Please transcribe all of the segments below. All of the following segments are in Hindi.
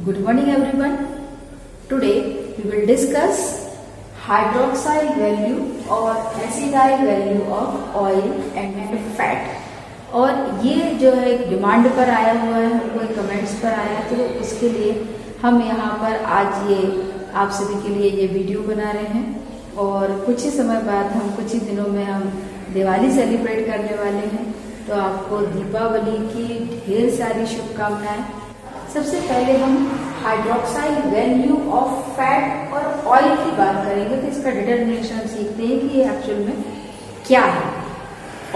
Good morning everyone. Today we will discuss hydroxyl value or acetyl value of oil and fat. और ये जो है डिमांड पर आया हुआ है, हमको कमेंट्स पर आया, तो उसके लिए हम यहाँ पर आज ये आप सभी के लिए ये वीडियो बना रहे हैं। और कुछ ही समय बाद कुछ ही दिनों में हम दिवाली सेलिब्रेट करने वाले हैं, तो आपको दीपावली की ढेर सारी शुभकामनाएं। सबसे पहले हम हाइड्रोक्साइल वैल्यू ऑफ फैट और ऑयल की बात करेंगे, तो इसका डिटर्मिनेशन सीखते हैं कि ये एक्चुअल में क्या है।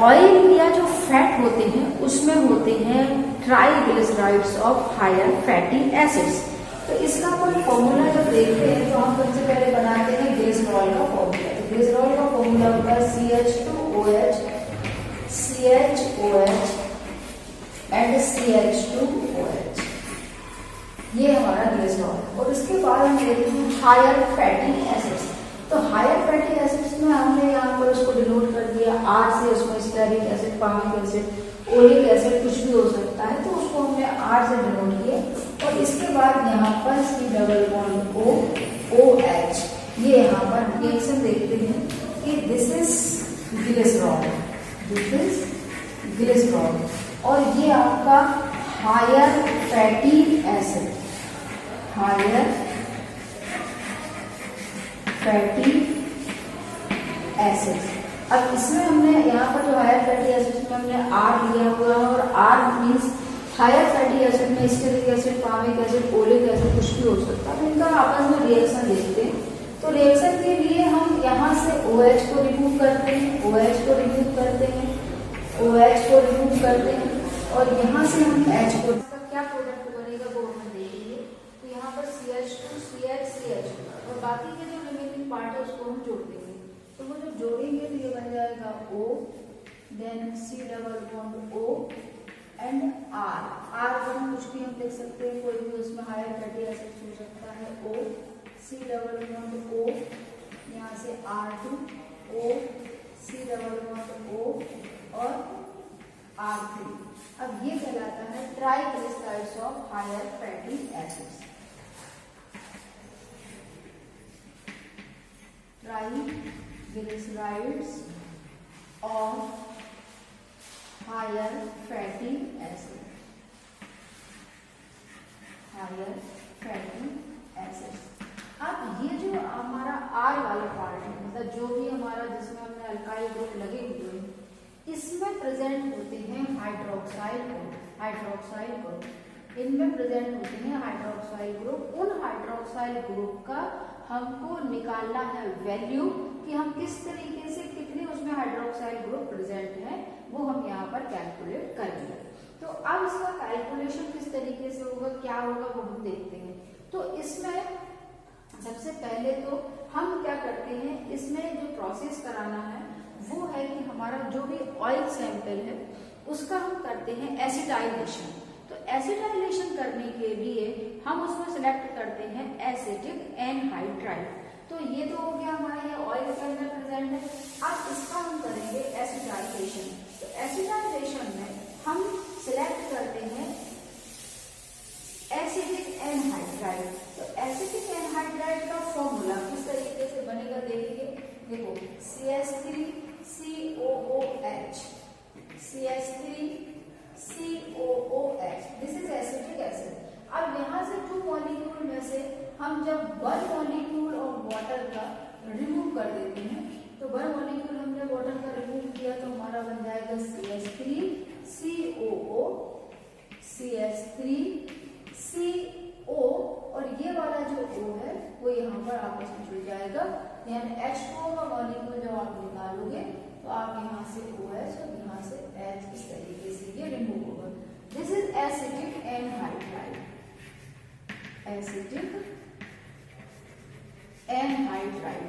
ऑयल या जो फैट होते हैं उसमें होते हैं triglycerides of higher fatty acids. तो इसका कोई फॉर्मूला जब देखते हैं तो हम सबसे पहले बनाते हैं ग्लिसरॉल का फॉर्मूला। तो ग्लिसरॉल का फॉर्मूला होता है CH2OH, CHOH एंड CH2OH। ये हमारा ग्लिसरॉल। और इसके बाद हम लेते हैं हायर फैटी एसिड्स। तो हायर फैटी एसिड्स में हमने यहाँ पर उसको डिनोट कर दिया R से, उसमें stearic acid, palmitic acid, oleic acid कुछ भी हो सकता है, तो उसको हमने R से डिनोट किया। और इसके बाद यहाँ पर C+OH, ये यहाँ पर रिएक्शन देखते हैं कि this is glycerol, this is glycerol. और ये आपका higher fatty acid, higher fatty acid. अब इसमें हमने यहाँ पर जो हायर फैटी एसिड में हमने R लिया हुआ है, और R means higher fatty acid में stearic acid, palmitic acid, oleic acid कुछ भी हो सकता है। तो इनका आपस में रिएक्शन देखते हैं। तो रिएक्शन के लिए हम यहाँ से OH को रिमूव करते हैं, OH को रिमूव करते हैं, OH को रिमूव करते हैं, और यहाँ से हम H को, क्या प्रोडक्ट बनेगा वो हम देखेंगे। तो यहाँ पर CH2, CH, CH और बाकी के जो रिमेनिंग पार्ट है उसको हम जोड़ देंगे। तो वो जो जोड़ेंगे तो ये बन जाएगा O, then C+O and R1 कुछ भी हम लिख सकते हैं, कोई भी उसमें हायर फैटी एसिड हो सकता है। O, C+O, यहाँ से R2, O, C+O और R3। अब ये कहलाता है triglycerides of higher fatty acids. Triglycerides of higher fatty acid, higher fatty acid. अब ये जो हमारा R वाला पार्ट है, मतलब जो भी हमारा जिसमें हमने अल्काइल ग्रुप लगे हुए हैं, इसमें प्रेजेंट होते हैं हाइड्रोक्साइल ग्रुप, हाइड्रोक्साइल ग्रुप इनमें प्रेजेंट होते हैं हाइड्रोक्साइल ग्रुप। उन हाइड्रोक्साइल ग्रुप का हमको निकालना है वैल्यू कि हम किस तरीके से कितने उसमें हाइड्रोक्साइल ग्रुप प्रेजेंट है, वो हम यहाँ पर कैलकुलेट करेंगे। तो अब इसका कैलकुलेशन किस तरीके से होगा, क्या होगा, वो हम देखते हैं। तो इसमें सबसे पहले तो हम क्या करते हैं, इसमें जो प्रोसेस कराना है वो है कि हमारा जो भी ऑयल सैंपल है उसका हम करते हैं एसिटाइलेशन। तो एसिटाइलेशन करने के लिए हम उसमें सिलेक्ट करते हैं एसिटिक एनहाइड्राइड। तो ये तो हो गया हमारे ये ऑयल के अंदर प्रेजेंट है। अब इसका हम करेंगे एसिटाइलेशन। तो एसिटाइलेशन में हम सिलेक्ट करते हैं एसिटिक एनहाइड्राइड। तो एसिटिक एनहाइड्राइड का फॉर्मूला किस तरीके से बनेगा देखिए। देखो CH3COOH, CH3COOH, this is acetic acid. अब यहाँ से 2 मॉलिक्यूल में से हम जब 1 मॉलिक्यूल ऑफ वाटर का रिमूव कर देते हैं, तो 1 मॉलिक्यूल हमने वाटर का रिमूव किया तो हमारा बन जाएगा CH3COO, CH3CO, और ये वाला जो O है वो यहाँ पर आपस में जुड़ जाएगा। यानी H2O का मॉलिक्यूल जब आप निकालोगे तो आप यहाँ से OH और यहाँ से H, इस तरीके से ये रिमूव होगा। This is acetic anhydride, acetic anhydride.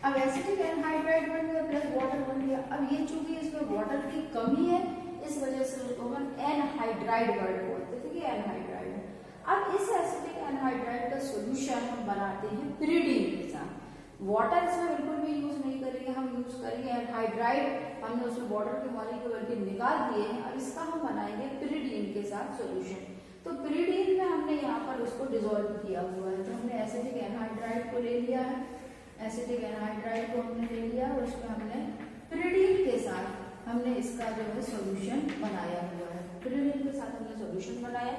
अब एसिटिक एनहाइड्राइड बन गया प्लस वाटर बन गया। अब ये चूंकि इसमें वाटर की कमी है, इस वजह से उसको हम एनहाइड्राइड वर्ड बोलते थे कि एनहाइड्राइड है। अब इस एसिटिक एनहाइड्राइड का सॉल्यूशन हम बनाते हैं पिरिडीन के साथ। वाटर इसमें बिल्कुल भी यूज नहीं करेंगे, हम यूज करेंगे एनहाइड्राइड। हमने उसमें वाटर के मॉलिक्यूल निकाल दिए हैं। अब इसका हम बनाएंगे पिरिडीन के साथ सॉल्यूशन। तो पिरिडीन में हमने यहाँ पर उसको डिसॉल्व किया हुआ है। तो हमने एसिटिक एनहाइड्राइड को ले लिया है, एसिटिक एनहाइड्राइड को हमने ले लिया और उसमें हमने पिरिडिन के साथ हमने इसका जो है सॉल्यूशन बनाया हुआ है। पिरिडिन के साथ हमने सॉल्यूशन बनाया।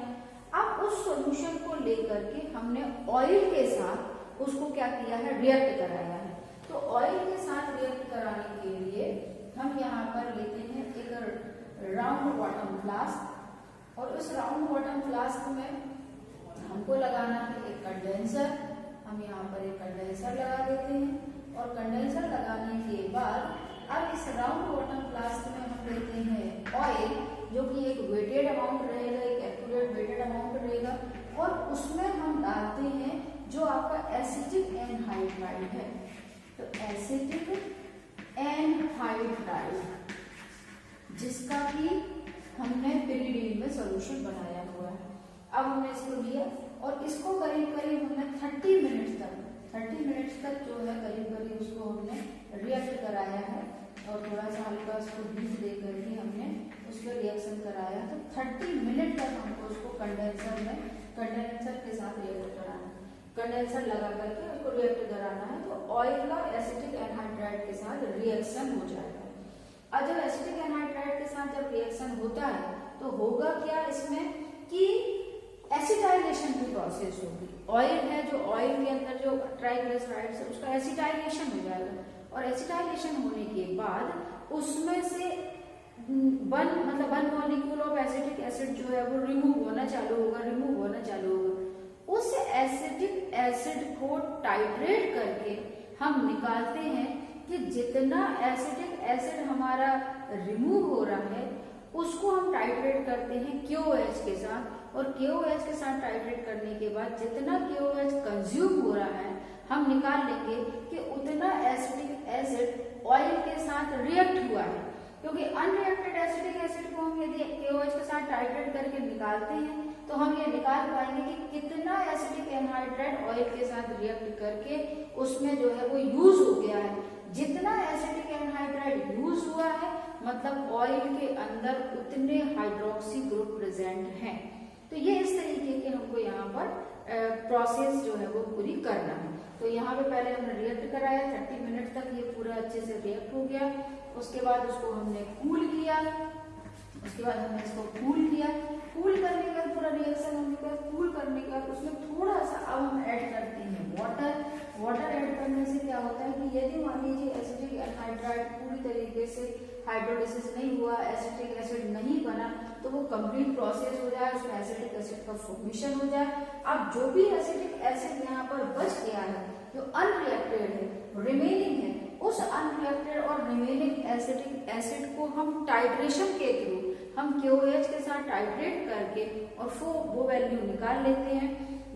अब उस सॉल्यूशन को लेकर के हमने ऑयल के साथ उसको क्या किया है, रिएक्ट कराया है। तो ऑयल के साथ रिएक्ट कराने के लिए हम यहाँ पर लेते हैं एक राउंड बॉटम फ्लास्क और उस राउंड बॉटम फ्लास्क में हमको लगाना है एक कंडेंसर। हम यहाँ पर एक कंडेंसर लगा देते हैं और कंडेंसर लगाने के बाद अब इस राउंड बॉटम फ्लास्क में हम लेते हैं ऑयल, जो कि एक वेटेड अमाउंट रहेगा, एक एक्यूरेट वेटेड अमाउंट रहेगा और उसमें हम डालते हैं जो आपका एसिटिक एनहाइड्राइड है। तो एसिटिक एनहाइड्राइड जिसका कि हमने पिरिडिन में सॉल्यूशन बनाया हुआ है। अब हमने इसको लिया और इसको करीब करीब हमने 30 मिनट्स तक जो है करीब उसको हमने रिएक्ट कराया है और थोड़ा सा हल्का उसको हीट दे करके हमने उस पर रिएक्शन कराया। तो 30 मिनट तक हमको उसको कंडेंसर के साथ रिएक्ट कराना है, कंडेंसर लगा करके उसको रिएक्ट कराना है। तो ऑयल का एसिटिक एनहाइड्राइड के साथ रिएक्शन हो जाएगा। और जब एसिटिक एनहाइड्राइड के साथ जब रिएक्शन होता है तो होगा क्या इसमें कि एसिटाइलेशन की प्रोसेस होगी। ऑयल है, जो ऑयल के अंदर जो ट्राइग्लिसराइड्स है उसका एसिटाइलेशन हो जाएगा और एसिटाइलेशन होने के बाद उसमें से one molecule of acetic acid जो है वो रिमूव होना चालू होगा। उस एसिटिक एसिड को टाइट्रेट करके हम निकालते हैं कि जितना एसिटिक एसिड हमारा रिमूव हो रहा है उसको हम टाइट्रेट करते हैं KOH के साथ और KOH के साथ टाइट्रेट करने के बाद जितना KOH कंज्यूम हो रहा है हम निकाल लेंगे कि उतना एसिटिक एसिड ऑयल के साथ रिएक्ट हुआ है। क्योंकि अनरिएक्टेड एसिटिक एसिड को हम यदि KOH के साथ टाइट्रेट करके निकालते हैं तो हम ये निकाल पाएंगे कि कितना एसिटिक एनहाइड्राइड ऑयल के साथ रिएक्ट करके उसमें जो है वो यूज हो गया है। जितना एसिटिक एनहाइड्राइड यूज हुआ है मतलब ऑयल के अंदर उतने हाइड्रोक्सी ग्रुप प्रेजेंट हैं। तो ये इस तरीके के हमको यहाँ पर प्रोसेस जो है वो पूरी करना है। तो यहाँ पे पहले हमने रिएक्ट कराया, 30 मिनट तक ये पूरा अच्छे से रिएक्ट हो गया। उसके बाद उसको हमने कूल किया, उसके बाद हमने इसको कूल किया। कूल करने के बाद पूरा रिएक्शन होने के बाद कूल करने के बाद उसमें थोड़ा सा अब हम ऐड करते हैं वाटर ऐड करने से क्या होता है कि यदि मान लीजिए एसिटिक एनहाइड्राइड पूरी तरीके से हाइड्रोलिसिस नहीं हुआ, एसिटिक एसिड नहीं बना, तो वो कंप्लीट प्रोसेस हो जाए, उसमें एसिटिक एसिड का फॉर्मेशन हो जाए। अब जो भी एसिटिक एसिड यहाँ पर बच गया है, जो अनरिएक्टेड है, रिमेनिंग है, उस अनरिएक्टेड और रिमेनिंग एसिटिक एसिड को हम टाइट्रेशन के थ्रू हम KOH के साथ टाइट्रेट करके और वो वैल्यू निकाल लेते हैं।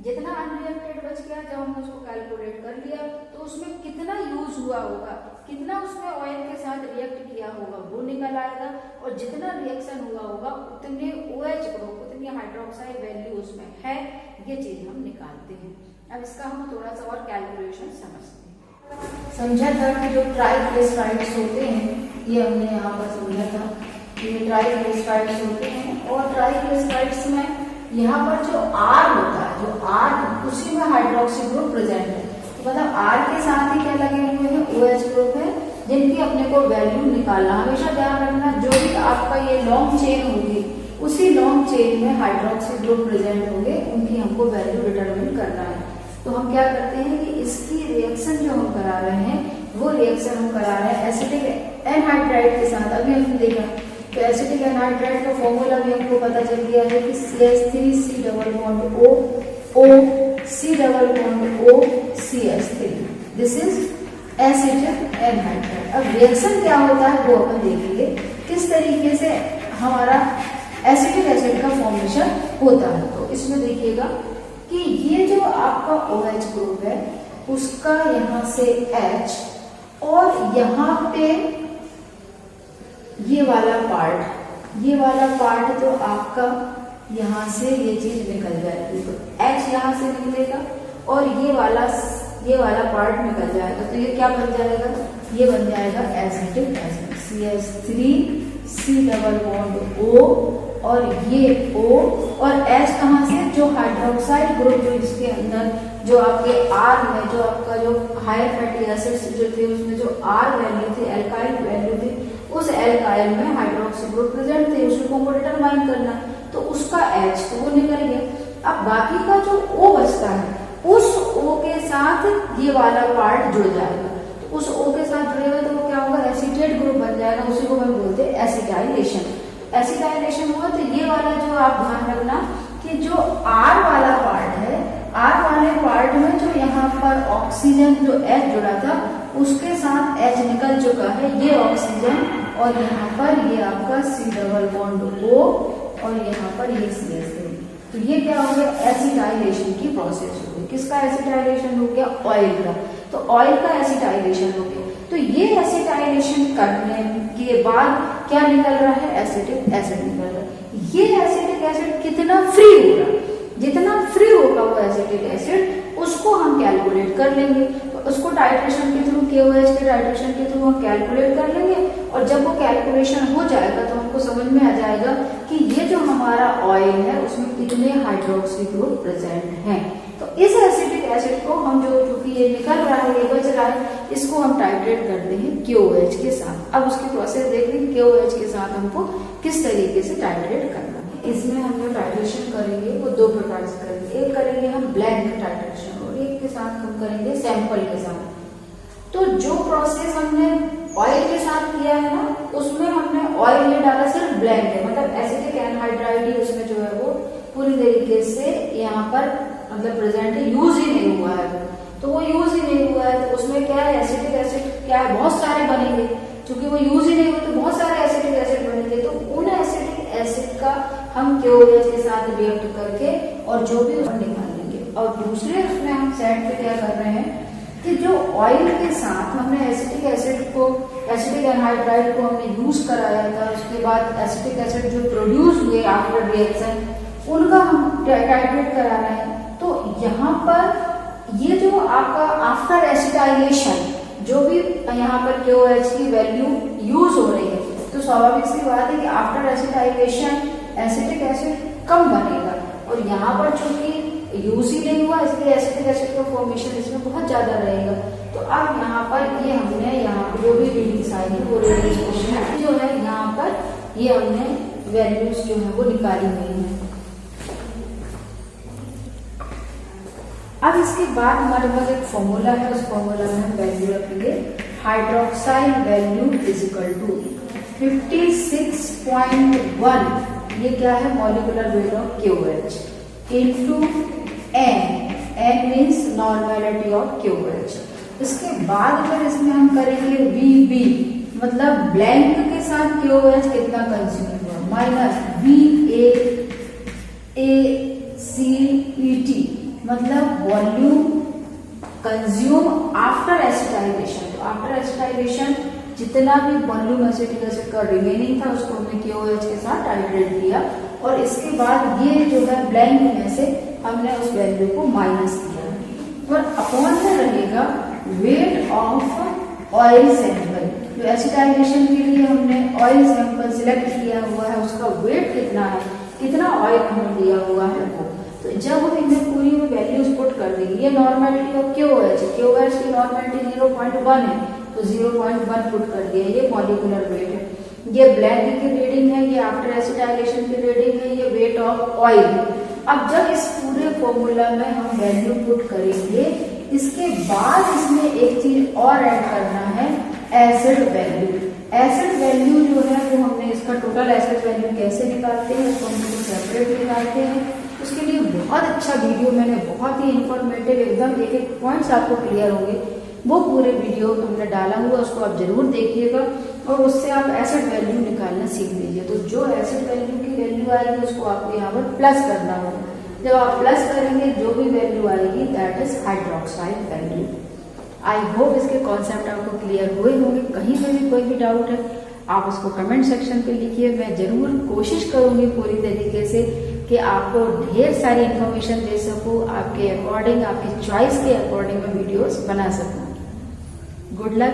जितना अनरिएक्टेड बच गया, जब हमने उसको कैलकुलेट कर लिया तो उसमें कितना यूज हुआ होगा, कितना उसमें ऑयल के साथ रिएक्ट किया होगा वो निकल आएगा और जितना रिएक्शन हुआ होगा उतने OH ग्रुप, उतनी हाइड्रोक्साइड वैल्यू उसमें है, ये चीज हम निकालते हैं। अब इसका हम थोड़ा सा और कैलकुलेशन समझते हैं। समझा था कि जो ट्राइग्लिसराइड्स होते हैं, ये हमने यहाँ पर समझा था, ये ट्राइग्लिसराइड्स होते हैं और ट्राइग्लिसराइड्स में यहाँ पर जो R होता है, जो R उसी में हाइड्रोक्सी ग्रुप प्रेजेंट है। तो मतलब R के साथ ही क्या लगे हुए हैं, OH ग्रुप है, जिनकी अपने को वैल्यू निकालना। हमेशा ध्यान रखना, जो भी आपका ये लॉन्ग चेन होगी उसी लॉन्ग चेन में हाइड्रोक्सी ग्रुप प्रेजेंट होंगे, उनकी हमको वैल्यू डिटरमिन करना है। तो हम क्या करते हैं कि इसकी रिएक्शन जो हम करा रहे हैं वो रिएक्शन हम करा रहे हैं एसिटिक एनहाइड्राइड के साथ। अभी हमने देखा तो एसिटिक एनहाइड्राइड का फॉर्मूला भी हमको पता चल गया है कि CH3 double bond O C double bond O CH3, this is acetic anhydride. अब रिएक्शन क्या होता है वो अपन देखेंगे, किस तरीके से हमारा एसिटिक एसिड का फॉर्मेशन होता है। तो इसमें देखिएगा कि ये जो आपका OH ग्रुप है उसका यहाँ से H और यहाँ पे ये वाला पार्ट जो आपका यहाँ से ये चीज निकल जाएगी, तो H यहाँ से निकलेगा और ये वाला पार्ट निकल जाएगा। तो ये क्या बन जाएगा, ये बन जाएगा acetic acid CH3 C double bond O और ये O और H कहाँ से, जो हाइड्रोक्साइड ग्रुप जो इसके अंदर जो आपके R में जो आपका जो हायर फैटी एसिड्स जो थे उसमें जो R वैल्यू थी, एल्काइल वैल्यू थी, उस एल्काइल में हाइड्रोक्सी ग्रुप प्रेजेंट थे, उसको हमको डिटरमाइन करना, तो उसका H तो वो निकल गया। अब बाकी का जो O बचता है उस O के साथ ये वाला पार्ट जुड़ जाएगा, तो उस O के साथ जुड़ेगा तो वो क्या होगा, एसीटेट ग्रुप बन जाएगा, उसी को हम बोलते हैं एसिटाइलेशन। एसिटाइलेशन हुआ तो ये वाला जो आप ध्यान रखना कि जो R वाला पार्ट है, R वाले पार्ट में जो यहाँ पर ऑक्सीजन जो H जुड़ा था उसके साथ H निकल चुका है, ये ऑक्सीजन, और यहाँ पर ये आपका C डबल बॉन्ड O और यहाँ पर ये CH3, तो ये क्या हो गया, एसिटाइलेशन की प्रोसेस हो गई। किसका एसिटाइलेशन हो गया, ऑयल का, तो ऑयल का एसिटाइलेशन हो गया। तो ये एसिटाइलेशन करने के बाद क्या निकल रहा है, एसिटिक एसिड निकल रहा है। ये एसिटिक एसिड कितना फ्री होगा, जितना फ्री होगा वो एसिटिक एसिड उसको हम कैलकुलेट कर लेंगे, तो उसको टाइट्रेशन के थ्रू KOH के टाइट्रेशन के थ्रू हम कैलकुलेट कर लेंगे, और जब वो कैलकुलेशन हो जाएगा तो हमको समझ में आ जाएगा कि ये जो हमारा ऑयल है उसमें कितने हाइड्रोक्सी ग्रुप प्रेजेंट हैं। तो इस एसिटिक एसिड को हम जो चूंकि ये निकल रहा है, ये बच रहा है, इसको हम टाइट्रेट करते हैं KOH के साथ। अब उसकी प्रोसेस देख लेंगे KOH के साथ हमको किस तरीके से टाइट्रेट करना है। इसमें हम जो टाइट्रेशन करेंगे वो दो प्रकार से करेंगे, एक करेंगे हम ब्लैंक टाइट्रेशन और एक के साथ हम करेंगे सैंपल के साथ। तो जो प्रोसेस हमने ऑयल के साथ किया है ना, उसमें हमने ऑयल नहीं डाला, सिर्फ ब्लैंक है, मतलब एसिटिक एनहाइड्राइड ही उसमें जो है वो पूरी तरीके से यहाँ पर मतलब प्रेजेंट है, यूज ही नहीं हुआ है। तो वो यूज ही नहीं हुआ है तो उसमें क्या है, एसिटिक एसिड क्या है, बहुत सारे बनेंगे, क्योंकि वो यूज ही नहीं हुआ तो बहुत सारे एसिटिक एसिड बनेंगे। तो उन एसिटिक एसिड का हम KOH के साथ रिएक्ट करके और जो भी उसको निकाल लेंगे। और दूसरे उसमें हम साइड पे क्या कर रहे हैं कि जो ऑयल के साथ हमने एसिटिक एसिड को, एसिटिक एनहाइड्राइड को हमने यूज कराया था, उसके बाद एसिटिक एसिड जो प्रोड्यूस हुए आफ्टर रिएक्शन उनका हम टाइट्रेट करा रहे हैं। तो यहाँ पर ये जो आपका आफ्टर एसिटाइलेशन जो भी यहाँ पर KOH की वैल्यू यूज हो रही है, तो स्वाभाविक सी बात है कि आफ्टर एसिटाइलेशन एसिटिक एसिड कम बनेगा, और यहाँ पर चूंकि यूज ही नहीं हुआ इसलिए एसिटिक एसिड का फॉर्मेशन इसमें बहुत ज्यादा रहेगा। तो अब यहाँ पर ये हमने यहाँ जो भी रीडिंग्स आई है वो रीडिंग्स जो है यहाँ पर ये हमने वैल्यूज जो है वो निकाली हुई है। अब इसके बाद हमारे पास एक फॉर्मूला है, उस फॉर्मूला में हम वैल्यू रखेंगे, hydroxide value is equal to 56.1, ये क्या है, molecular weight of KOH into n means normality of KOH। इसके बाद अगर इसमें हम करेंगे VB, मतलब ब्लैंक के साथ KOH कितना कंज्यूम हुआ, माइनस VACET, मतलब वॉल्यूम कंज्यूम आफ्टर एसिटाइलेशन। तो आफ्टर एसिटाइलेशन जितना भी वॉल्यूम एसिटिक एसिड का रिमेनिंग था उसको हमने KOH के साथ टाइट्रेट किया, और इसके बाद ये जो है ब्लैंक में से हमने उस वैल्यू को माइनस किया, और अपॉन में रहेगा वेट ऑफ ऑयल सैंपल। जो एसिटाइलेशन के लिए हमने ऑयल सैंपल सिलेक्ट किया हुआ है उसका वेट कितना है, कितना ऑयल हमने दिया हुआ है वो। तो जब हम इनमें पूरी में वैल्यूज पुट कर देंगे, ये नॉर्मेलिटी ऑफ KOH की नॉर्मेलिटी 0.1 है, तो 0.1 पुट कर दिया, ये मॉलिक्यूलर वेट है। ये ब्लैंक की रीडिंग है, ये आफ्टर एसिटाइलेशन की रीडिंग है, ये वेट ऑफ ऑयल। अब जब इस पूरे फॉर्मूला में हम वैल्यू पुट करेंगे, इसके बाद इसमें एक चीज और ऐड करना है, एसिड वैल्यू। एसिड वैल्यू जो है वो हमने इसका टोटल एसिड वैल्यू कैसे निकालते हैं, उसको हम सेपरेट निकालते हैं। उसके लिए बहुत अच्छा वीडियो मैंने, बहुत ही इंफॉर्मेटिव, एकदम एक एक पॉइंट्स आपको क्लियर होंगे, वो पूरे वीडियो हमने डाला हुआ, उसको आप जरूर देखिएगा और उससे आप एसिड वैल्यू निकालना सीख लीजिए। तो जो एसिड वैल्यू की वैल्यू आएगी उसको आपको यहाँ पर प्लस करना होगा। जब आप प्लस करेंगे जो भी वैल्यू आएगी that is hydroxide value. I hope इसके कॉन्सेप्ट आपको क्लियर हुए होंगे। कहीं पे भी कोई भी डाउट है आप उसको कमेंट सेक्शन पे लिखिए, मैं जरूर कोशिश करूंगी पूरी तरीके से कि आपको ढेर सारी इंफॉर्मेशन दे सकूं, आपके अकॉर्डिंग, आपकी चॉइस के अकॉर्डिंग मैं वीडियोस बना सकूं। Good luck.